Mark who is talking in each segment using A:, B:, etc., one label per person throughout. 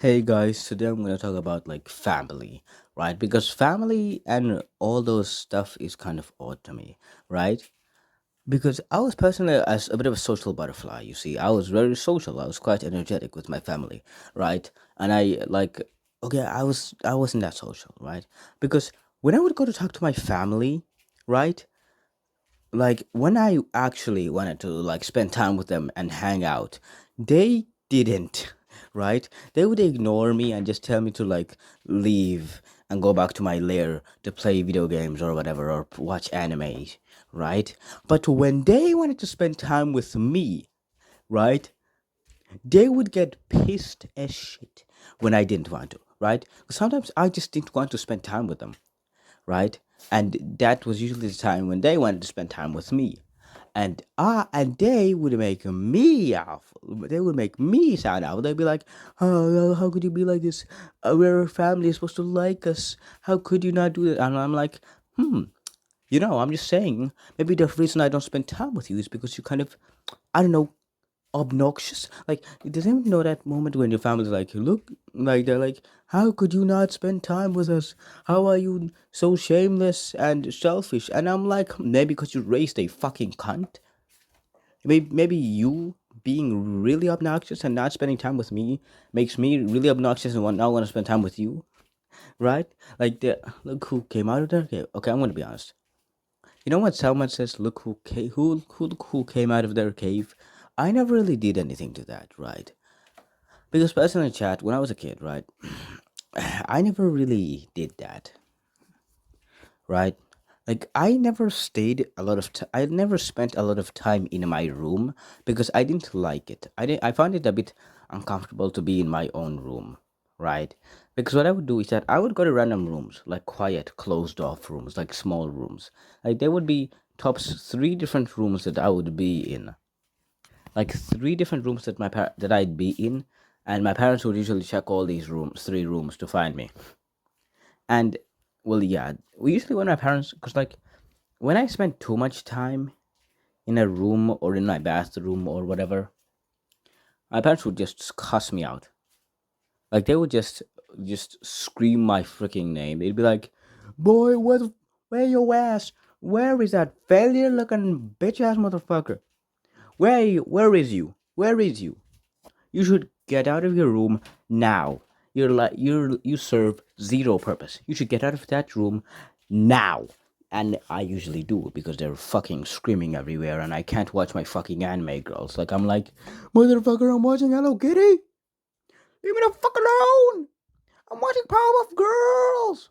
A: Hey guys, today I'm gonna talk about like family, right? Because family and all those stuff is kind of odd to me, right? Because I was personally as a bit of a social butterfly, you see. I was very social. I was quite energetic with my family, right? And I wasn't that social, right? Because when I would go to talk to my family, right? Like when I actually wanted to like spend time with them and hang out, they didn't, right? They would ignore me and just tell me to like leave and go back to my lair to play video games or whatever or watch anime, right? But when they wanted to spend time with me, right? They would get pissed as shit when I didn't want to, right? Sometimes I just didn't want to spend time with them, right? And that was usually the time when they wanted to spend time with me. And they would make me awful. They would make me sound awful. They'd be like, "Oh, how could you be like this? We're a family, you're supposed to like us. How could you not do that?" And I'm like, I'm just saying. Maybe the reason I don't spend time with you is because you kind of, I don't know, obnoxious. Like, does anyone know that moment when your family's like, look, like they're like, how could you not spend time with us? How are you so shameless and selfish? And I'm like, maybe because you raised a fucking cunt. Maybe you being really obnoxious and not spending time with me makes me really obnoxious and not want to spend time with you, right? Like, look who came out of there. Okay, I'm gonna be honest. You know what someone says? Look who came out of their cave. I never really did anything to that, right? Because personally, chat when I was a kid, right? I never really did that, right? Like I never stayed a lot of I never spent a lot of time in my room because I didn't like it. I found it a bit uncomfortable to be in my own room, right? Because what I would do is that I would go to random rooms, like quiet, closed off rooms, like small rooms. Like there would be tops three different rooms that I would be in. Like three different rooms that I'd be in, and my parents would usually check all these rooms, three rooms to find me. And well, yeah, we usually when my parents, because like when I spent too much time in a room or in my bathroom or whatever, my parents would just cuss me out. Like they would just scream my freaking name. They'd be like, "Boy, where your ass? Where is that failure looking bitch ass motherfucker? Where is you? Where is you? You should get out of your room now. You serve zero purpose. You should get out of that room now." And I usually do because they're fucking screaming everywhere and I can't watch my fucking anime girls. Like I'm like, motherfucker, I'm watching Hello Kitty. Leave me the fuck alone. I'm watching Powerpuff Girls.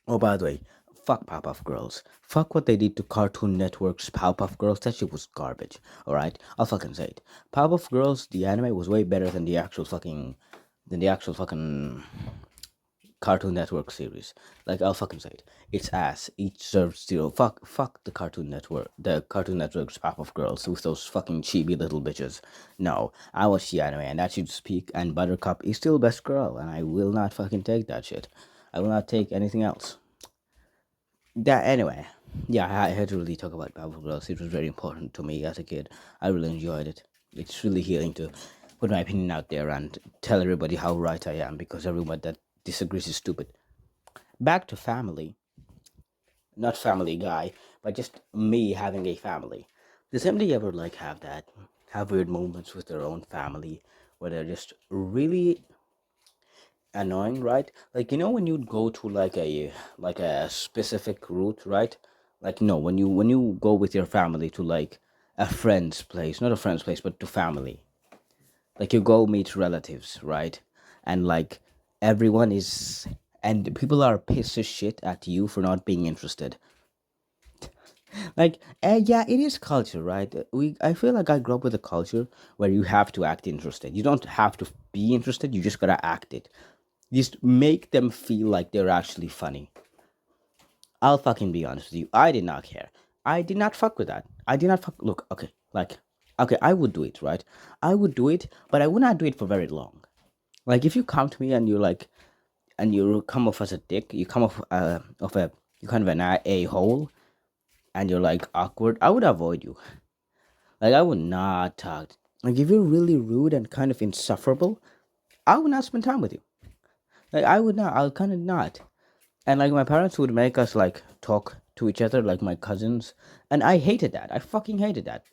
A: Oh, by the way, fuck Powerpuff Girls. Fuck what they did to Cartoon Network's Powerpuff Girls. That shit was garbage. Alright? I'll fucking say it. Powerpuff Girls, the anime was way better than the actual fucking Cartoon Network series. Like I'll fucking say it. It's ass. Each serves zero. Fuck the Cartoon Network. The Cartoon Network's Powerpuff Girls with those fucking chibi little bitches. No, I watch the anime and that should speak. And Buttercup is still best girl, and I will not fucking take that shit. I will not take anything else. That anyway. Yeah, I had to really talk about Powerpuff Girls. It was very important to me as a kid. I really enjoyed it. It's really healing to put my opinion out there and tell everybody how right I am because everyone that disagrees is stupid. Back to family. Not family guy, but just me having a family. Does anybody ever like have weird moments with their own family where they're just really annoying, right? Like when you'd go to like a specific route, right? Like no, when you go with your family to like a friend's place, not a friend's place, but to family. Like you go meet relatives, right? And like everyone is and people are pissed as shit at you for not being interested. Like yeah, it is culture, right? I feel like I grew up with a culture where you have to act interested. You don't have to be interested, you just gotta act it. Just make them feel like they're actually funny. I'll fucking be honest with you. I did not care. I did not fuck with that. I did not fuck. Look, okay, like, okay, I would do it, right? I would do it, but I would not do it for very long. Like, if you come to me and you're like, and you come off as a dick, you come off of a, you kind of an a hole, and you're like awkward, I would avoid you. Like, I would not talk. Like, if you're really rude and kind of insufferable, I would not spend time with you. Like I would not. I'll kind of not. And like my parents would make us like talk to each other, like my cousins, and I hated that. I fucking hated that.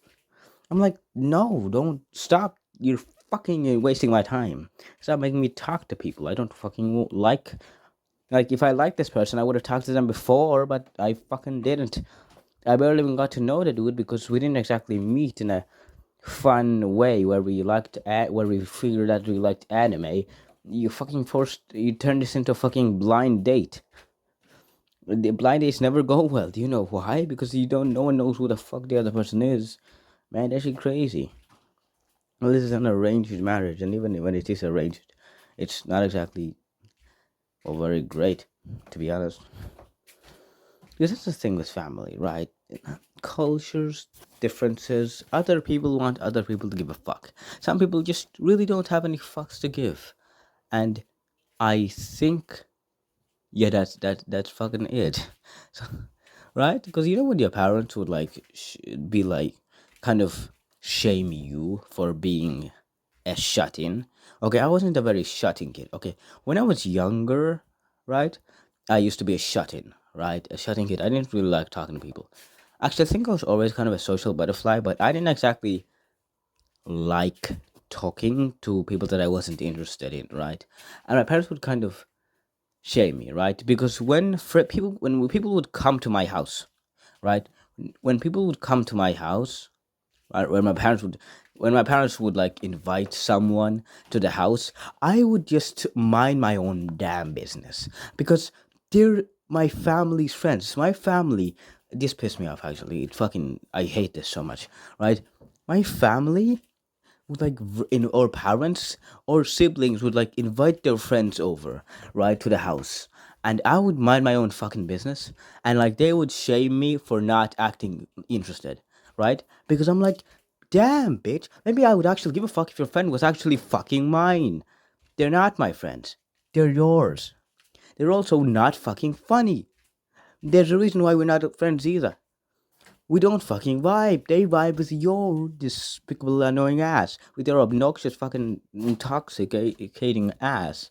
A: I'm like, no, don't stop. You're fucking wasting my time. Stop making me talk to people. I don't fucking like. Like if I liked this person, I would have talked to them before, but I fucking didn't. I barely even got to know the dude because we didn't exactly meet in a fun way where where we figured out we liked anime. You turned this into a fucking blind date. The blind dates never go well. Do you know why? Because you don't. No one knows who the fuck the other person is. Man, that's shit crazy. Well, this is an arranged marriage, and even when it is arranged, it's not exactly very great, to be honest. Because that's the thing with family, right? Cultures, differences. Other people want other people to give a fuck. Some people just really don't have any fucks to give, and I think, yeah, that's fucking it. So, right? Because you know when your parents would like be like, kind of shame you for being a shut in. Okay, I wasn't a very shut in kid. Okay, when I was younger, right, I used to be a shut in, right, a shut in kid. I didn't really like talking to people. Actually, I think I was always kind of a social butterfly, but I didn't exactly like talking to people that I wasn't interested in, right? And my parents would kind of shame me, right? Because when people would come to my house, right? When people would come to my house, right, when my parents would like invite someone to the house, I would just mind my own damn business because they're my family's friends. My family, this pissed me off actually. I hate this so much, right? My family would like in or parents or siblings would like invite their friends over, right, to the house, and I would mind my own fucking business, and like they would shame me for not acting interested, right? Because I'm like, damn bitch, maybe I would actually give a fuck if your friend was actually fucking mine. They're not my friends, they're yours. They're also not fucking funny. There's a reason why we're not friends either. We don't fucking vibe. They vibe with your despicable, annoying ass, with their obnoxious, fucking intoxicating ass,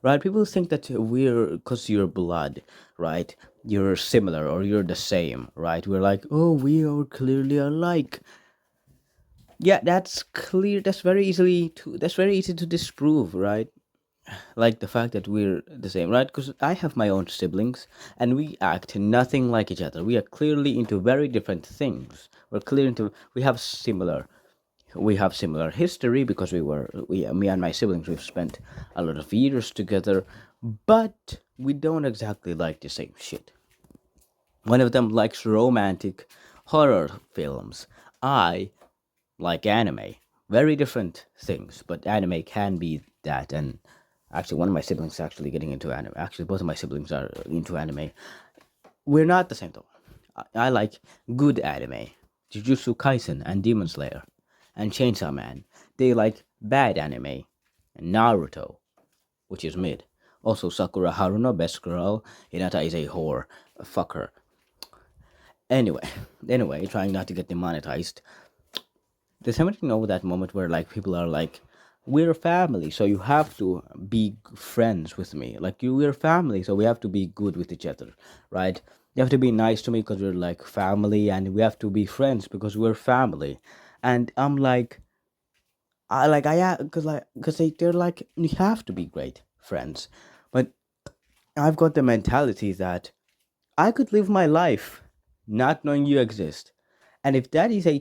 A: right? People think that we're, because you're blood, right? You're similar or you're the same, right? We're like, oh, we are clearly alike. Yeah, that's clear. That's very easy to disprove, right? Like the fact that we're the same, right? Because I have my own siblings and we act nothing like each other. We are clearly into very different things. We have similar history because me and my siblings, we've spent a lot of years together, but we don't exactly like the same shit. One of them likes romantic horror films. I like anime. Very different things, but anime can be that. And actually, one of my siblings is actually getting into anime. Actually, both of my siblings are into anime. We're not the same though. I like good anime, Jujutsu Kaisen and Demon Slayer, and Chainsaw Man. They like bad anime, and Naruto, which is mid. Also, Sakura Haruno, best girl. Hinata is a whore. Fuck her. Anyway, trying not to get demonetized. There's something over that moment where like people are like, we're family, so you have to be friends with me. Like we're family, so we have to be good with each other, right? You have to be nice to me because we're like family, and we have to be friends because we're family. And I'm like, because they're like, you have to be great friends, but I've got the mentality that I could live my life not knowing you exist, and if there is a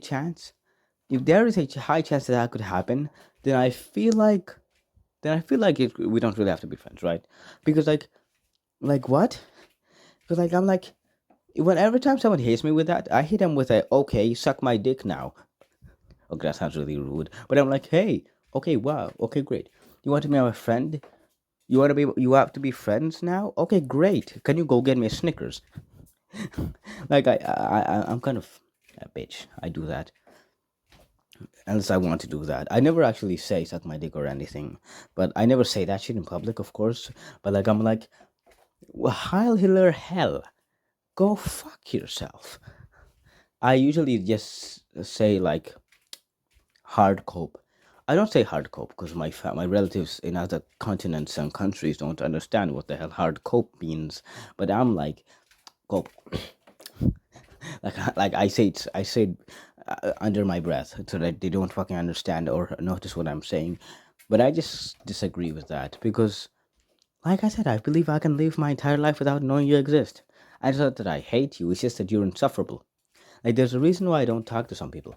A: high chance that that could happen, then I feel like we don't really have to be friends, right? Because like what? Because like I'm like, when every time someone hits me with that, I hit them with a okay, suck my dick now. Okay, that sounds really rude, but I'm like, hey, okay, wow, okay, great. You want to be my friend? You have to be friends now? Okay, great. Can you go get me a Snickers? Like I'm kind of a bitch. I do that unless I want to do that. I never actually say suck my dick or anything, but I never say that shit in public, of course. But like I'm like, well, Heil Hitler hell, go fuck yourself. I usually just say like hard cope. I don't say hard cope because my relatives in other continents and countries don't understand what the hell hard cope means. But I'm like cope, like I say it under my breath so that they don't fucking understand or notice what I'm saying. But I just disagree with that because, like I said, I believe I can live my entire life without knowing you exist. And it's not that I hate you; it's just that you're insufferable. Like there's a reason why I don't talk to some people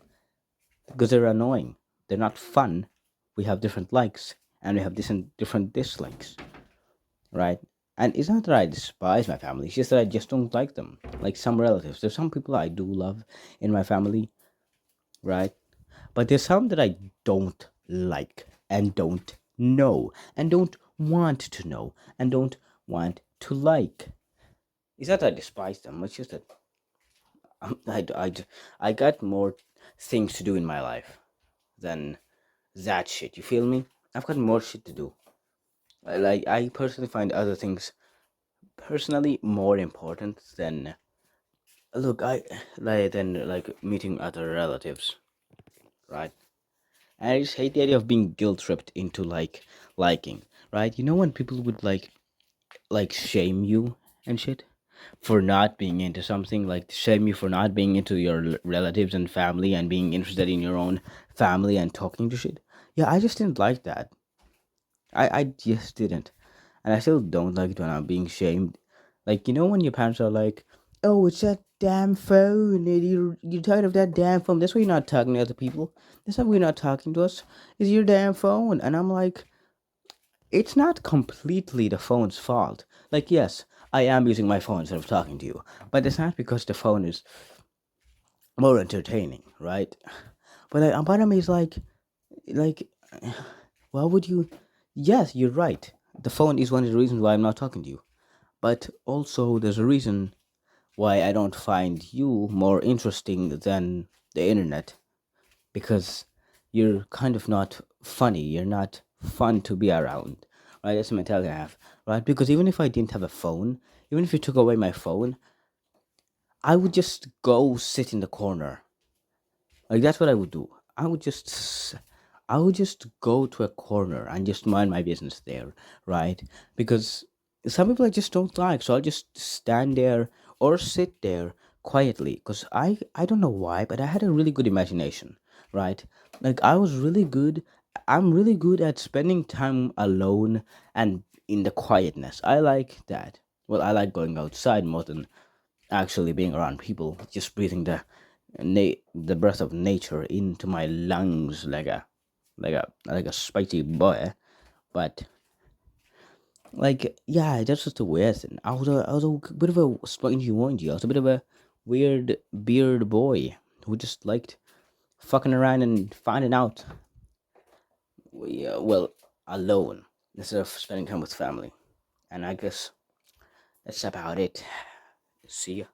A: because they're annoying. They're not fun. We have different likes and we have different dislikes, right? And it's not that I despise my family, it's just that I just don't like them. Like some relatives. There's some people I do love in my family, right? But there's some that I don't like and don't know and don't want to know and don't want to like. It's not that I despise them, it's just that I got more things to do in my life than that shit. You feel me? I've got more shit to do. Like I personally find other things personally more important than look I like than like meeting other relatives, right? And I just hate the idea of being guilt tripped into like liking, right? You know when people would like shame you and shit for not being into something, like shame you for not being into your relatives and family and being interested in your own family and talking to shit. Yeah, I just didn't like that. I just didn't. And I still don't like it when I'm being shamed. Like, you know when your parents are like, oh, it's that damn phone. You're tired of that damn phone. That's why you're not talking to other people. That's why you're not talking to us. It's your damn phone. And I'm like, it's not completely the phone's fault. Like, yes, I am using my phone instead of talking to you. But it's not because the phone is more entertaining, right? But like, part of me is like, why would you? Yes, you're right. The phone is one of the reasons why I'm not talking to you. But also, there's a reason why I don't find you more interesting than the internet because you're kind of not funny. You're not fun to be around, right? That's the mentality I have, right? Because even if I didn't have a phone, even if you took away my phone, I would just go sit in the corner. Like that's what I would do. I would just go to a corner and just mind my business there, right? Because some people I just don't like, so I'll just stand there or sit there quietly. Because I don't know why, but I had a really good imagination, right? Like I was really good. I'm really good at spending time alone and in the quietness. I like that. Well, I like going outside more than actually being around people, just breathing the breath of nature into my lungs like a spicy boy. But like yeah, that's just a weird thing. I was a bit of a spongy wongy. I was a bit of a weird beard boy who just liked fucking around and finding out. Yeah, well, alone instead of spending time with family. And I guess that's about it. See ya.